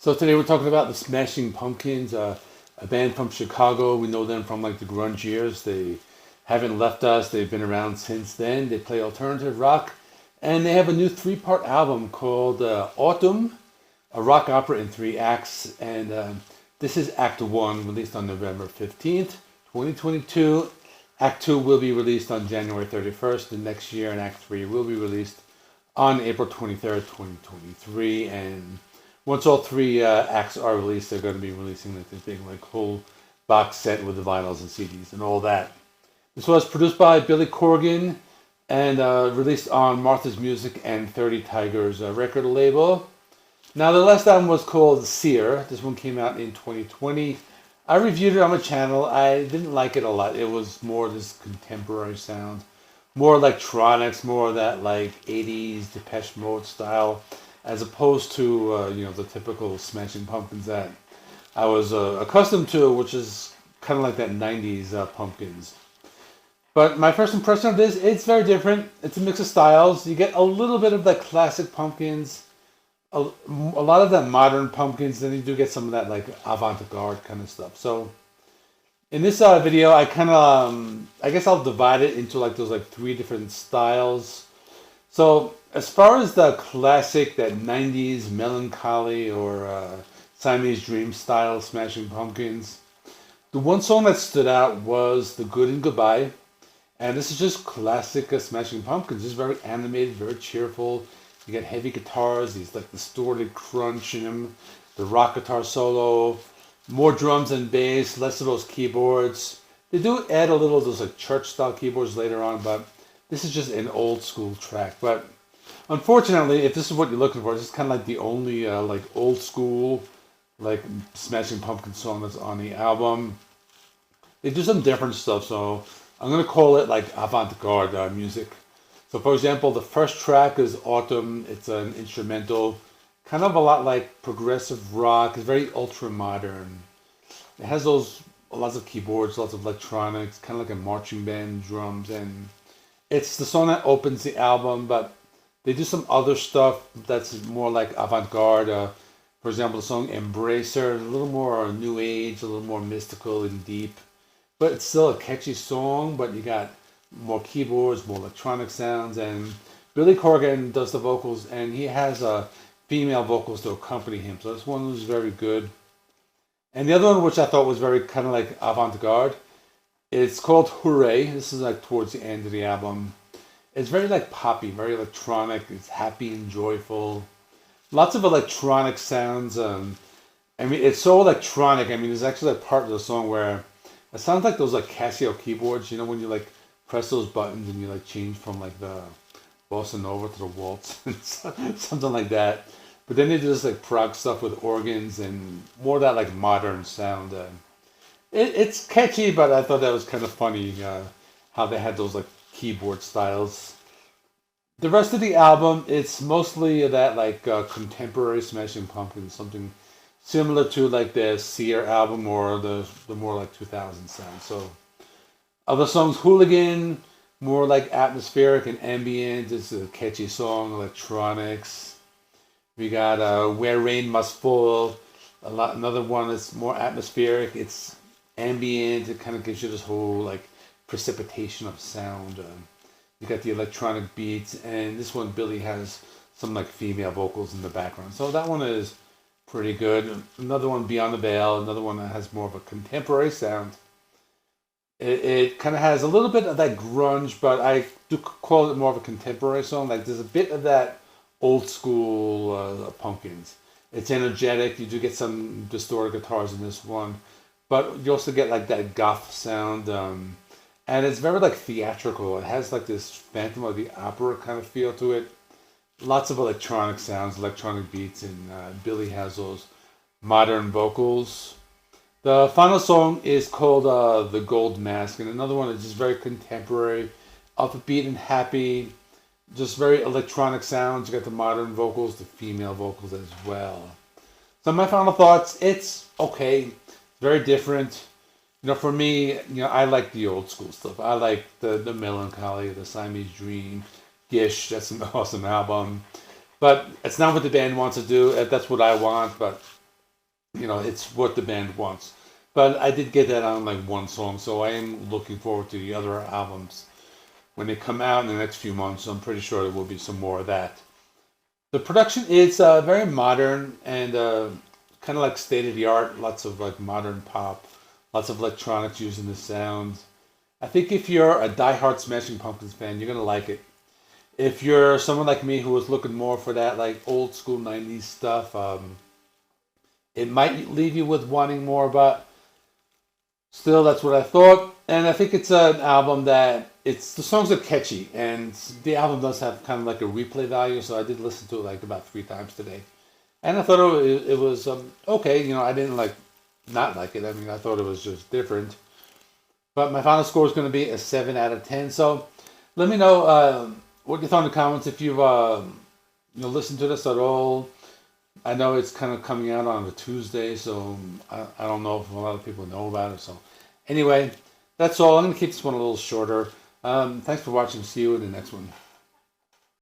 So today we're talking about the Smashing Pumpkins, a band from Chicago. We know them from like the grunge years. They haven't left us. They've been around since then. They play alternative rock, and they have a new three-part album called Atum, a rock opera in three acts. And this is Act 1, released on November 15th, 2022. Act 2 will be released on January 31st the next year, and Act 3 will be released on April 23rd, 2023. And once all three acts are released, they're going to be releasing like this big like whole box set with the vinyls and CDs and all that. This was produced by Billy Corgan and released on Martha's Music and 30 Tigers record label. Now the last album was called Seer. This one came out in 2020. I reviewed it on my channel. I didn't like it a lot. It was more this contemporary sound, more electronics, more of that like 80s Depeche Mode style, as opposed to the typical Smashing Pumpkins that I was accustomed to, which is kind of like that 90s Pumpkins. But my first impression of this, it's very different. It's a mix of styles. You get a little bit of the classic Pumpkins, a lot of that modern Pumpkins, then you do get some of that like avant-garde kind of stuff. So in this video, I kind of, I guess I'll divide it into like those like three different styles. So as far as the classic, that 90s melancholy or Siamese Dream style Smashing Pumpkins, the one song that stood out was The Good and Goodbye. And this is just classic Smashing Pumpkins. Just very animated, very cheerful. You get heavy guitars, these like distorted crunch in them, the rock guitar solo, more drums and bass, less of those keyboards. They do add a little of those like church style keyboards later on, but this is just an old school track. But unfortunately, if this is what you're looking for, this is kind of like the only like old school like Smashing Pumpkin song that's on the album. They do some different stuff, so I'm gonna call it like avant-garde music. So for example, the first track is Autumn. It's an instrumental, kind of a lot like progressive rock. It's very ultra modern. It has those lots of keyboards, lots of electronics, kind of like a marching band drums, and it's the song that opens the album. But they do some other stuff that's more like avant-garde. For example, the song Embracer, a little more new age, a little more mystical and deep. But it's still a catchy song, but you got more keyboards, more electronic sounds, and Billy Corgan does the vocals, and he has female vocals to accompany him. So this one was very good. And the other one, which I thought was very kind of like avant-garde, it's called Hooray. This is like towards the end of the album. It's very like poppy, very electronic. It's happy and joyful. Lots of electronic sounds. I mean, it's so electronic. I mean, there's actually a part of the song where it sounds like those like Casio keyboards. You know, when you like press those buttons and you like change from like the bossa nova to the waltz, something like that. But then they do this like prog stuff with organs and more of that like modern sound. It's catchy, but I thought that was kind of funny how they had those like keyboard styles. The rest of the album, it's mostly that like contemporary Smashing Pumpkins, something similar to like the Seer album or the more like 2000 sound. So other songs, Hooligan, more like atmospheric and ambient. It's a catchy song, electronics. We got Where Rain Must Fall, another one that's more atmospheric. It's ambient. It kind of gives you this whole like precipitation of sound. You got the electronic beats, and this one Billy has some like female vocals in the background. So that one is pretty good. Another one, Beyond the Vale, another one that has more of a contemporary sound. It kind of has a little bit of that grunge, but I do call it more of a contemporary song. Like there's a bit of that old school Pumpkins. It's energetic. You do get some distorted guitars in this one, but you also get like that goth sound. And it's very like theatrical. It has like this Phantom of the Opera kind of feel to it. Lots of electronic sounds, electronic beats, and Billy has those modern vocals. The final song is called The Gold Mask, and another one is just very contemporary, upbeat and happy, just very electronic sounds. You got the modern vocals, the female vocals as well. So my final thoughts, it's okay, very different. You know, for me, I like the old school stuff. I like the melancholy, the Siamese Dream, Gish, that's an awesome album. But it's not what the band wants to do. That's what I want, but it's what the band wants. But I did get that on like one song, so I am looking forward to the other albums when they come out in the next few months. I'm pretty sure there will be some more of that. The production is very modern and kind of like state of the art. Lots of like modern pop, lots of electronics using the sound. I think if you're a diehard Smashing Pumpkins fan, you're gonna like it. If you're someone like me who was looking more for that like old school '90s stuff, it might leave you with wanting more, but still, that's what I thought. And I think it's an album that the songs are catchy, and the album does have kind of like a replay value. So I did listen to it like about 3 times today, and I thought it was okay. I didn't like not like it. I mean, I thought it was just different. But my final score is going to be a 7 out of 10. So let me know what you thought in the comments if you've listened to this at all. I know it's kind of coming out on a Tuesday, so I don't know if a lot of people know about it. So anyway, that's all. I'm going to keep this one a little shorter. Thanks for watching. See you in the next one.